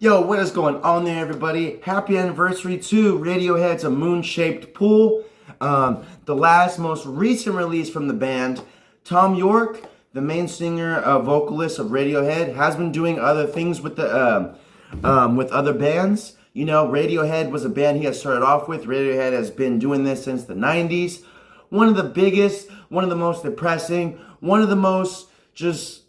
Yo, what is going on there, everybody? Happy anniversary to Radiohead's A Moon-Shaped Pool. The most recent release from the band. Tom York, the main singer, vocalist of Radiohead, has been doing other things with the with other bands. You know, Radiohead was a band he had started off with. Radiohead has been doing this since the 90s. One of the biggest, one of the most depressing, one of the most just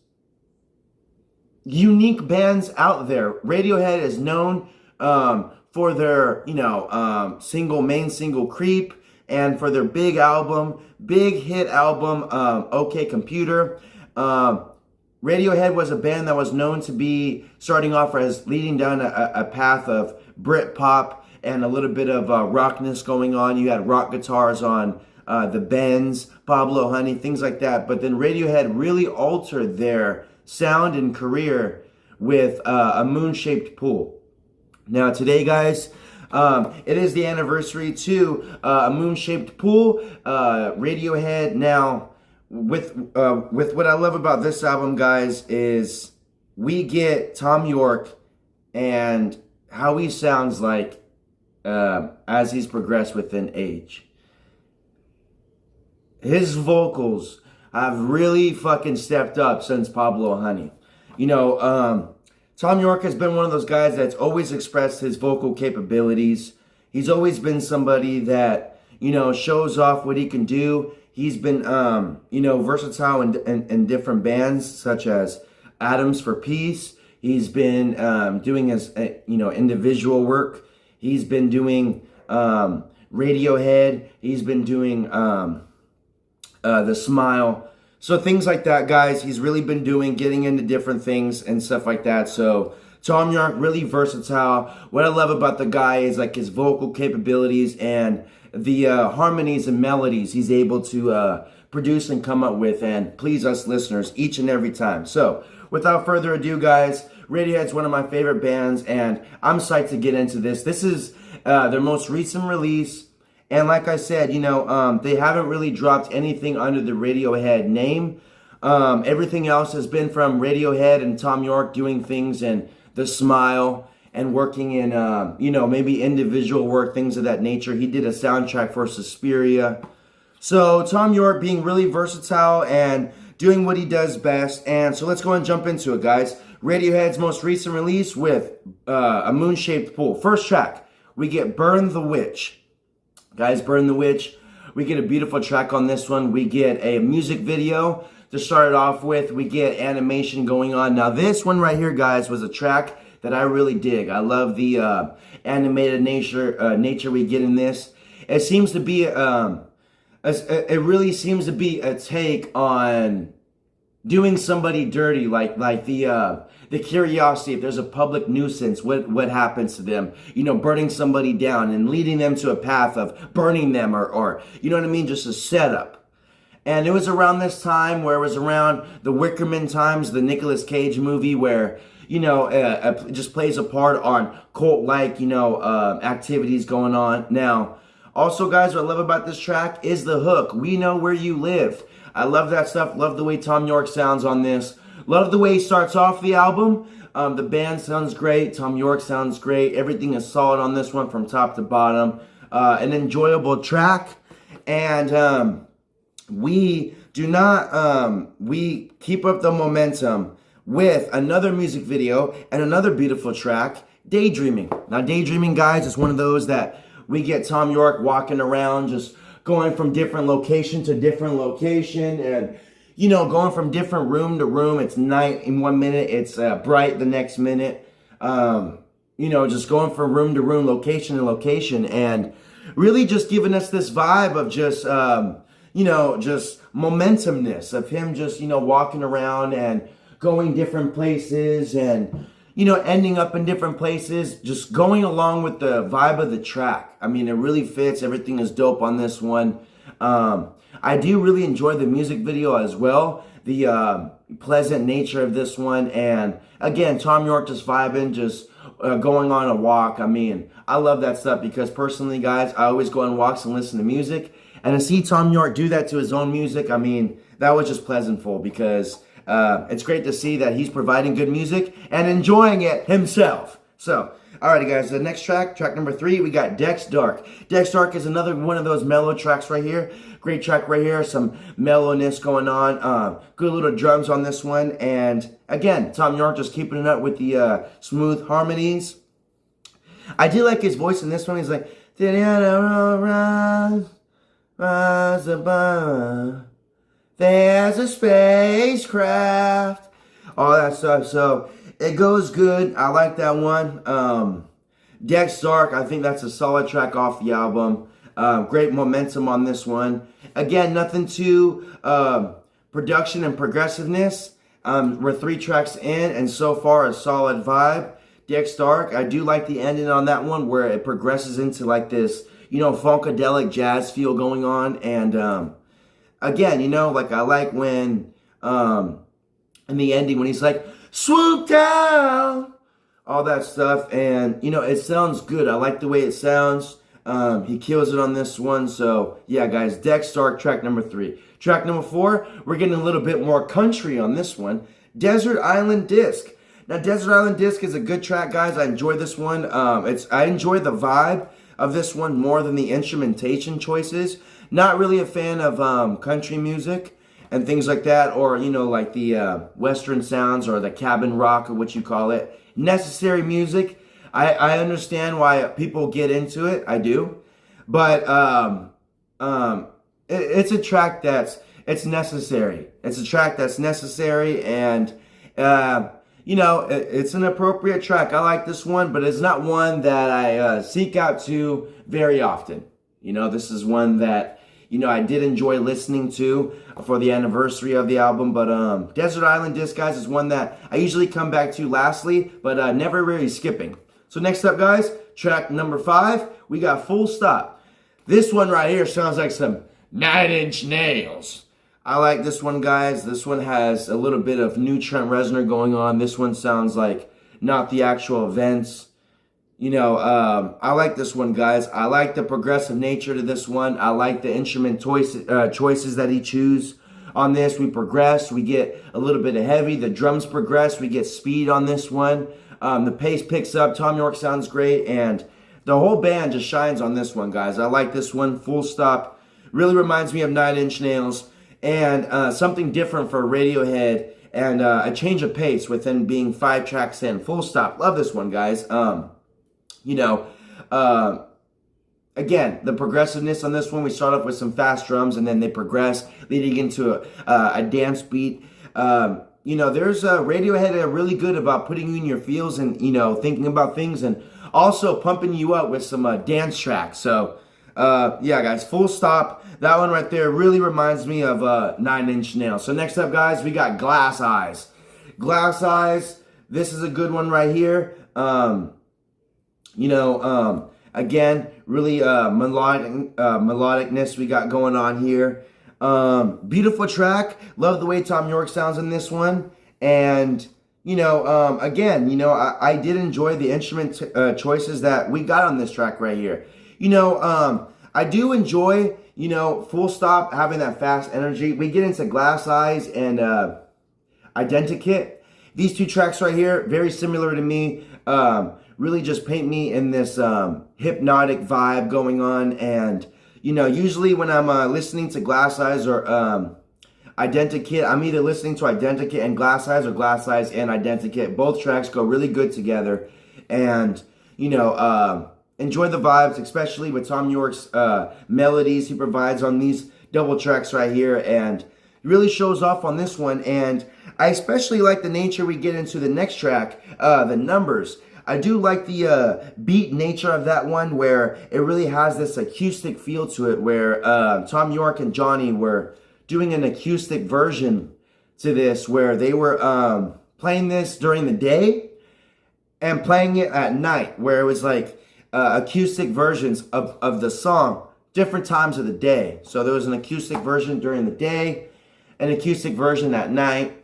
unique bands out there. Radiohead is known for their, main single Creep, and for their big hit album, OK Computer. Radiohead was a band that was known to be starting off as leading down a path of Britpop and a little bit of rockness going on. You had rock guitars on the Bends, Pablo Honey, things like that. But then Radiohead really altered their sound and career with A Moon-Shaped Pool. Now today, guys, it is the anniversary to A Moon-Shaped Pool. Radiohead. Now, with what I love about this album, guys, is we get Tom York and how he sounds like as he's progressed within age. His vocals have really fucking stepped up since Pablo Honey. You know, Tom York has been one of those guys that's always expressed his vocal capabilities. He's always been somebody that, shows off what he can do. He's been, versatile in different bands such as Atoms for Peace. He's been doing his, individual work. He's been doing Radiohead. He's been doing The Smile. So things like that, guys, he's really been doing, getting into different things and stuff like that. So Tom York, really versatile. What I love about the guy is like his vocal capabilities and the harmonies and melodies he's able to produce and come up with and please us listeners each and every time. So without further ado, guys, Radiohead's one of my favorite bands and I'm psyched to get into this. This is their most recent release. And like I said, they haven't really dropped anything under the Radiohead name. Everything else has been from Radiohead and Tom York doing things in The Smile and working in, maybe individual work, things of that nature. He did a soundtrack for Suspiria. So Tom York being really versatile and doing what he does best. And so let's go and jump into it, guys. Radiohead's most recent release with A Moon-Shaped Pool. First track, we get Burn the Witch. Guys, Burn the Witch. We get a beautiful track on this one. We get a music video to start it off with. We get animation going on. Now, this one right here, guys, was a track that I really dig. I love the animated nature we get in this. It seems to be, it really seems to be a take on doing somebody dirty, like the curiosity, if there's a public nuisance, what happens to them, burning somebody down and leading them to a path of burning them or you know what I mean, just a setup. And it was around this time where it was around the Wickerman times, the Nicolas Cage movie where, just plays a part on cult-like, activities going on. Now, also, guys, what I love about this track is the hook, We Know Where You Live. I love that stuff. Love the way Tom York sounds on this. Love the way he starts off the album. The band sounds great. Tom York sounds great. Everything is solid on this one from top to bottom. An enjoyable track. And we keep up the momentum with another music video and another beautiful track, Daydreaming. Now, Daydreaming, guys, is one of those that we get Tom York walking around just going from different location to different location and, going from different room to room. It's night in 1 minute, it's bright the next minute. Just going from room to room, location to location, and really just giving us this vibe of just, just momentumness of him just, walking around and going different places and, ending up in different places, just going along with the vibe of the track. I mean, it really fits. Everything is dope on this one. I do really enjoy the music video as well. The pleasant nature of this one. And again, Tom York just vibing, just going on a walk. I mean, I love that stuff because personally, guys, I always go on walks and listen to music. And to see Tom York do that to his own music, I mean, that was just pleasantful because it's great to see that he's providing good music and enjoying it himself. So, alrighty guys, the next track, track number 3, we got Dex Dark. Dex Dark is another one of those mellow tracks right here. Great track right here, some mellowness going on. Good little drums on this one. And again, Thom Yorke just keeping it up with the smooth harmonies. I do like his voice in this one. He's like, rise, rise above. There's a spacecraft. All that stuff. So it goes good. I like that one. Dex Dark, I think that's a solid track off the album. Great momentum on this one. Again, nothing too production and progressiveness. We're 3 tracks in, and so far a solid vibe. Dex Dark, I do like the ending on that one where it progresses into like this, funkadelic jazz feel going on. And again, like I like when in the ending when he's like, swoop down, all that stuff. And, it sounds good. I like the way it sounds. He kills it on this one. So, yeah, guys, Dex Dark, track number 3. Track number 4, we're getting a little bit more country on this one. Desert Island Disc. Now, Desert Island Disc is a good track, guys. I enjoy this one. I enjoy the vibe of this one more than the instrumentation choices. Not really a fan of country music and things like that, or, like the Western sounds or the cabin rock or what you call it. Necessary music. I understand why people get into it. I do. But it's a track it's necessary. It's a track that's necessary, and, it's an appropriate track. I like this one, but it's not one that I seek out to very often. This is one that, I did enjoy listening to for the anniversary of the album. But Desert Island Disc, guys, is one that I usually come back to lastly, but never really skipping. So next up, guys, track number 5, we got Full Stop. This one right here sounds like some 9 Inch Nails. I like this one, guys. This one has a little bit of new Trent Reznor going on. This one sounds like not the actual events. I like this one, guys. I like the progressive nature to this one. I like the instrument choices that he chooses on this. We progress. We get a little bit of heavy. The drums progress. We get speed on this one. The pace picks up. Thom Yorke sounds great. And the whole band just shines on this one, guys. I like this one. Full Stop. Really reminds me of 9 Inch Nails. And something different for Radiohead. And a change of pace within being 5 tracks in. Full Stop. Love this one, guys. Again, the progressiveness on this one, we start off with some fast drums and then they progress, leading into a dance beat. There's Radiohead are really good about putting you in your feels and, thinking about things and also pumping you up with some dance tracks. So, yeah, guys, Full Stop. That one right there really reminds me of 9 Inch Nails. So next up, guys, we got Glass Eyes. Glass Eyes, this is a good one right here. Again, really melodicness we got going on here. Beautiful track. Love the way Thom Yorke sounds in this one. And, again, I did enjoy the instrument choices that we got on this track right here. I do enjoy, Full Stop having that fast energy. We get into Glass Eyes and Identikit. These 2 tracks right here, very similar to me. Really just paint me in this hypnotic vibe going on. And, usually when I'm listening to Glass Eyes or Identikit, I'm either listening to Identikit and Glass Eyes or Glass Eyes and Identikit. Both tracks go really good together. And, enjoy the vibes, especially with Thom Yorke's melodies he provides on these double tracks right here. And really shows off on this one. And I especially like the nature we get into the next track, the numbers. I do like the beat nature of that one where it really has this acoustic feel to it where Thom Yorke and Johnny were doing an acoustic version to this where they were playing this during the day and playing it at night where it was like acoustic versions of the song different times of the day. So there was an acoustic version during the day, an acoustic version at night.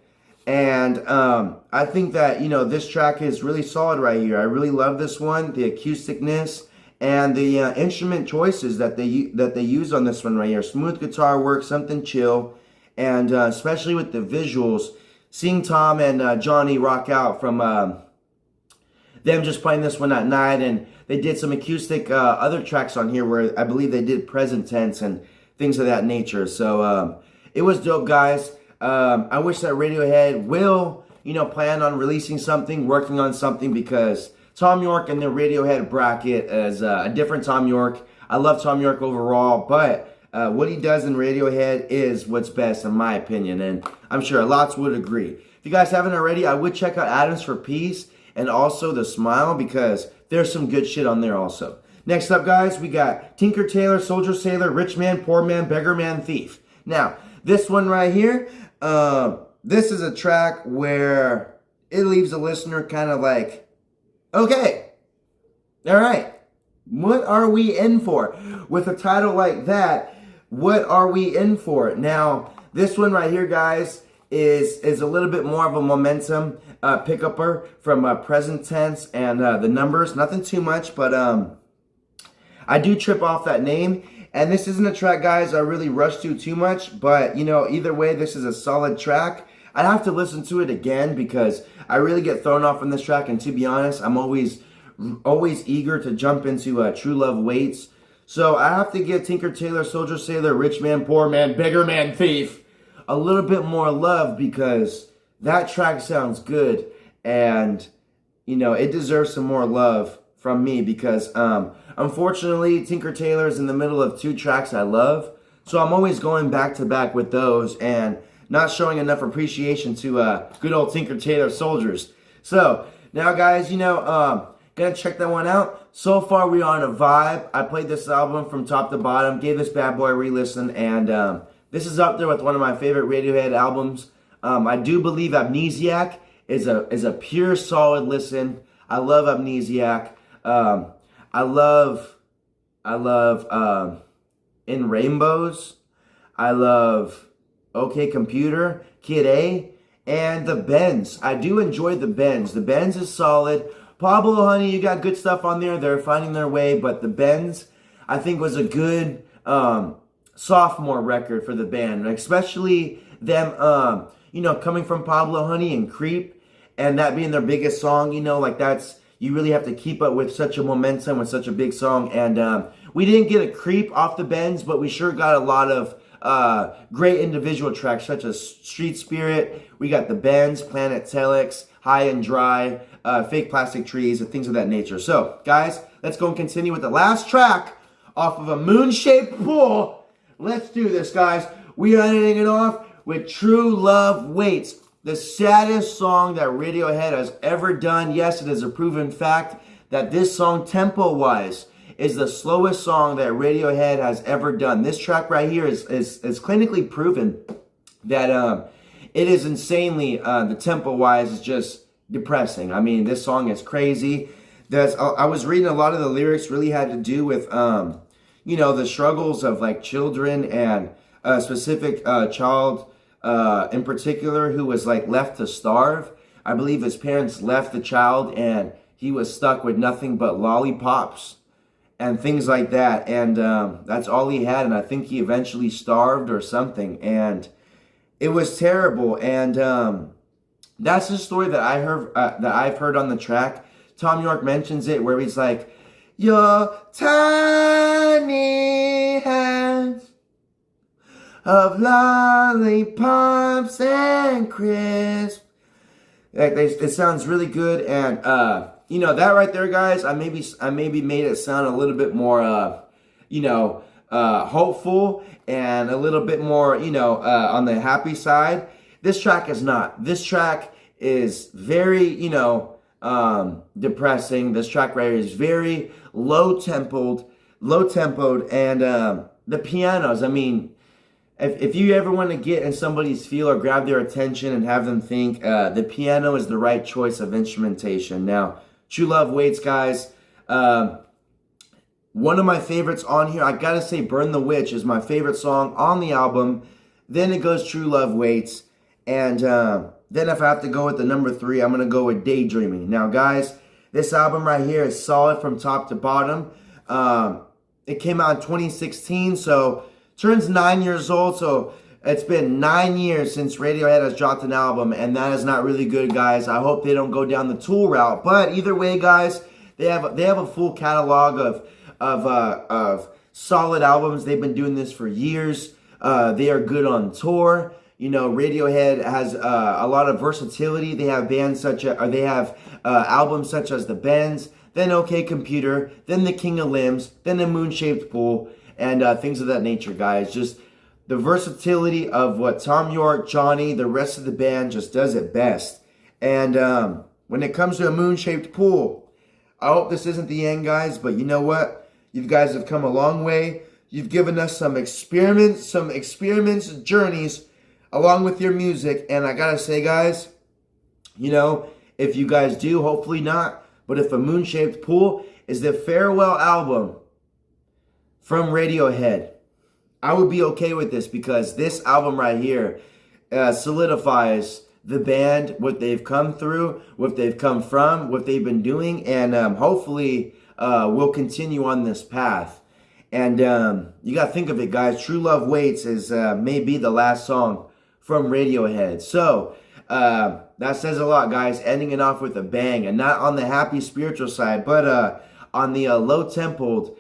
And I think that, this track is really solid right here. I really love this one, the acousticness and the instrument choices that they use on this one right here. Smooth guitar work, something chill, and especially with the visuals, seeing Tom and Johnny rock out from them just playing this one at night, and they did some acoustic other tracks on here where I believe they did present tense and things of that nature. So it was dope, guys. I wish that Radiohead will, plan on releasing something, working on something, because Tom York in the Radiohead bracket is a different Tom York. I love Tom York overall, but what he does in Radiohead is what's best in my opinion, and I'm sure lots would agree. If you guys haven't already, I would check out Atoms for Peace and also The Smile, because there's some good shit on there also. Next up, guys, we got Tinker Tailor, Soldier Sailor, Rich Man, Poor Man, Beggar Man, Thief. Now, this one right here, this is a track where it leaves the listener kind of like, okay, all right, what are we in for? With a title like that, what are we in for? Now, this one right here, guys, is a little bit more of a momentum pick-upper from present tense and the numbers. Nothing too much, but I do trip off that name. And this isn't a track, guys, I really rush to too much. But, either way, this is a solid track. I'd have to listen to it again because I really get thrown off from this track. And to be honest, I'm always eager to jump into True Love Waits. So I have to give Tinker Tailor, Soldier Sailor, Rich Man, Poor Man, Beggar Man, Thief a little bit more love, because that track sounds good, and it deserves some more love from me, because unfortunately Tinker Tailor is in the middle of 2 tracks I love, so I'm always going back to back with those and not showing enough appreciation to good old Tinker Tailor Soldiers. So now, guys, gonna check that one out. So far we are on a vibe. I played this album from top to bottom, gave this bad boy a re-listen, and this is up there with one of my favorite Radiohead albums. I do believe Amnesiac is a pure solid listen. I love Amnesiac. I love In Rainbows. I love OK Computer, Kid A, and The Bends. I do enjoy The Bends. The Bends is solid. Pablo Honey, you got good stuff on there. They're finding their way, but The Bends, I think, was a good sophomore record for the band, especially them, coming from Pablo Honey and Creep, and that being their biggest song. You really have to keep up with such a momentum with such a big song. And we didn't get a Creep off the Bends, but we sure got a lot of great individual tracks such as Street Spirit. We got the Bends, Planet Telex, High and Dry, Fake Plastic Trees, and things of that nature. So, guys, let's go and continue with the last track off of A Moon-Shaped Pool. Let's do this, guys. We are ending it off with True Love Waits, the saddest song that Radiohead has ever done. Yes, it is a proven fact that this song, tempo-wise, is the slowest song that Radiohead has ever done. This track right here is clinically proven that it is insanely, the tempo-wise is just depressing. I mean, this song is crazy. I was reading a lot of the lyrics really had to do with the struggles of like children, and a specific child in particular who was like left to starve. I believe his parents left the child and he was stuck with nothing but lollipops and things like that. And that's all he had. And I think he eventually starved or something. And it was terrible. And that's the story that I've heard on the track. Tom York mentions it where he's like, your tiny hands of lollipops and crisp. It sounds really good, and that right there, guys. I maybe made it sound a little bit more, hopeful and a little bit more, on the happy side. This track is not. This track is very, depressing. This track right here is very low tempoed, and the pianos. I mean, if you ever want to get in somebody's feel or grab their attention and have them think, the piano is the right choice of instrumentation. Now, True Love Waits, guys. One of my favorites on here, I gotta say, Burn the Witch is my favorite song on the album. Then it goes True Love Waits, and then if I have to go with the number 3, I'm gonna go with Daydreaming. Now, guys, this album right here is solid from top to bottom. It came out in 2016, so turns 9 years old. So It's been 9 years since Radiohead has dropped an album, and that is not really good, guys. I hope they don't go down the Tool route. But either way, guys, they have a full catalog of solid albums. They've been doing this for years. They are good on tour. You know, Radiohead has a lot of versatility. They have albums such as The Bends, then OK Computer, then The King of Limbs, then The Moon-Shaped Pool, and things of that nature, guys. Just the versatility of what Tom York, Johnny, the rest of the band just does it best. And when it comes to A Moon-Shaped Pool, I hope this isn't the end, guys, but you know what? You guys have come a long way. You've given us some experiments, journeys, along with your music. And I gotta say, guys, you know, if you guys do, hopefully not, but if A Moon-Shaped Pool is the farewell album from Radiohead, I would be okay with this, because this album right here solidifies the band, what they've come through, what they've come from, what they've been doing, and hopefully we'll continue on this path. And you got to think of it, guys. True Love Waits is maybe the last song from Radiohead. So that says a lot, guys. Ending it off with a bang, and not on the happy spiritual side, but on the low-tempoed,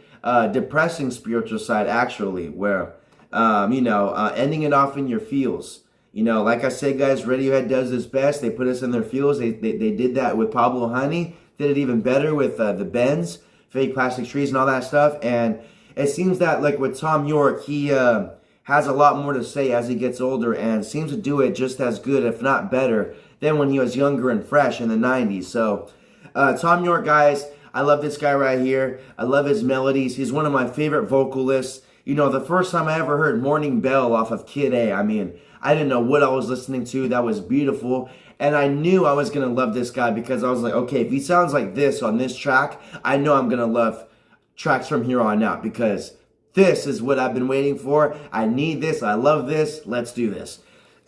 depressing spiritual side, actually, where, ending it off in your feels. You know, like I said, guys, Radiohead does this best. They put us in their feels. They did that with Pablo Honey. Did it even better with The Bends, Fake Plastic Trees, and all that stuff. And it seems that, like with Tom York, he has a lot more to say as he gets older, and seems to do it just as good, if not better, than when he was younger and fresh in the 90s. So, Tom York, guys, I love this guy right here. I love his melodies. He's one of my favorite vocalists. You know, the first time I ever heard Morning Bell off of Kid A, I mean, I didn't know what I was listening to. That was beautiful. And I knew I was going to love this guy, because I was like, okay, if he sounds like this on this track, I know I'm going to love tracks from here on out, because this is what I've been waiting for. I need this. I love this. Let's do this.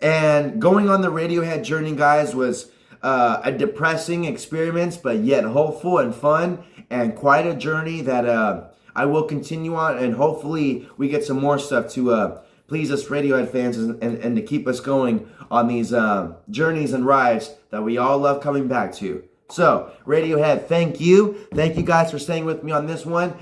And going on the Radiohead journey, guys, was a depressing experience, but yet hopeful and fun, and quite a journey that I will continue on, and hopefully we get some more stuff to please us Radiohead fans, and to keep us going on these journeys and rides that we all love coming back to. So, Radiohead, thank you. Thank you guys for staying with me on this one.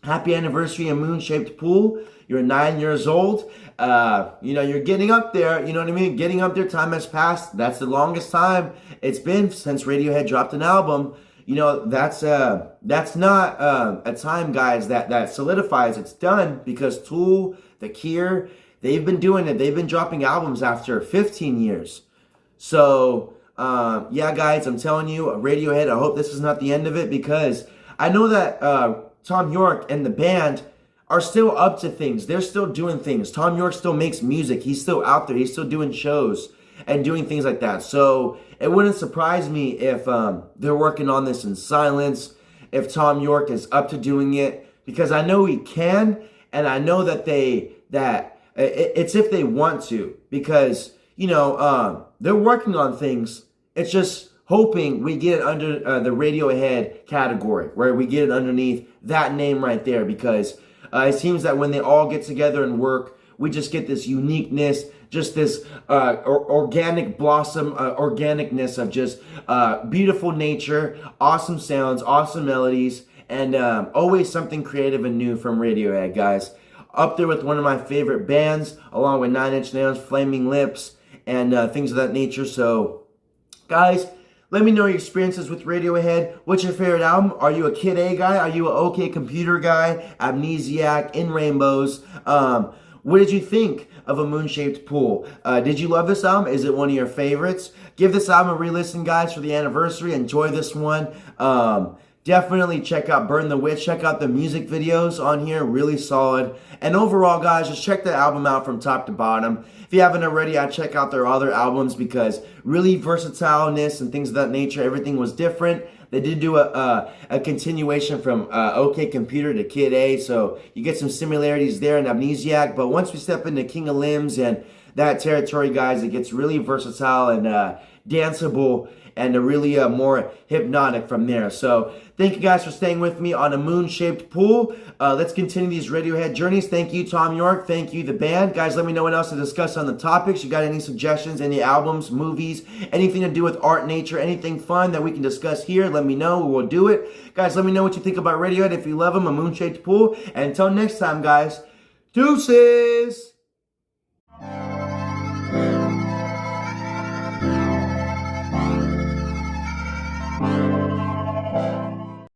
Happy anniversary, A Moon-Shaped Pool. You're 9 years old. You're getting up there. You know what I mean? Getting up there. Time has passed. That's the longest time it's been since Radiohead dropped an album. You know, that's not a time, guys, that solidifies. It's done, because Tool, The Cure, they've been doing it. They've been dropping albums after 15 years. So, yeah, guys, I'm telling you, Radiohead, I hope this is not the end of it, because I know that Tom York and the band are still up to things. They're still doing things. Tom York still makes music. He's still out there. He's still doing shows and doing things like that. So it wouldn't surprise me if they're working on this in silence, if Tom York is up to doing it, because I know he can, and I know that it's if they want to, because, they're working on things. It's just hoping we get it under the Radiohead category, where we get it underneath that name right there, because it seems that when they all get together and work, we just get this uniqueness, just this organic blossom, organicness of just beautiful nature, awesome sounds, awesome melodies, and always something creative and new from Radiohead, guys. Up there with one of my favorite bands, along with 9 Inch Nails, Flaming Lips, and things of that nature. So, guys, let me know your experiences with Radiohead. What's your favorite album? Are you a Kid A guy? Are you an OK Computer guy? Amnesiac, In Rainbows? What did you think of A Moon-Shaped Pool? Did you love this album? Is it one of your favorites? Give this album a re-listen, guys, for the anniversary. Enjoy this one. Definitely check out Burn the Witch. Check out the music videos on here. Really solid. And overall, guys, just check the album out from top to bottom. If you haven't already, I'd check out their other albums, because really versatileness and things of that nature, everything was different. They did do a continuation from OK Computer to Kid A, so you get some similarities there in Amnesiac. But once we step into King of Limbs and that territory, guys. It gets really versatile and danceable and really more hypnotic from there. So thank you guys for staying with me on a moon-shaped pool. Let's continue these Radiohead journeys. Thank you, Tom York. Thank you, the band. Guys, let me know what else to discuss on the topics. You got any suggestions, any albums, movies, anything to do with art, nature, anything fun that we can discuss here? Let me know. We'll do it. Guys, let me know what you think about Radiohead. If you love them, a moon-shaped pool. And until next time, guys, deuces!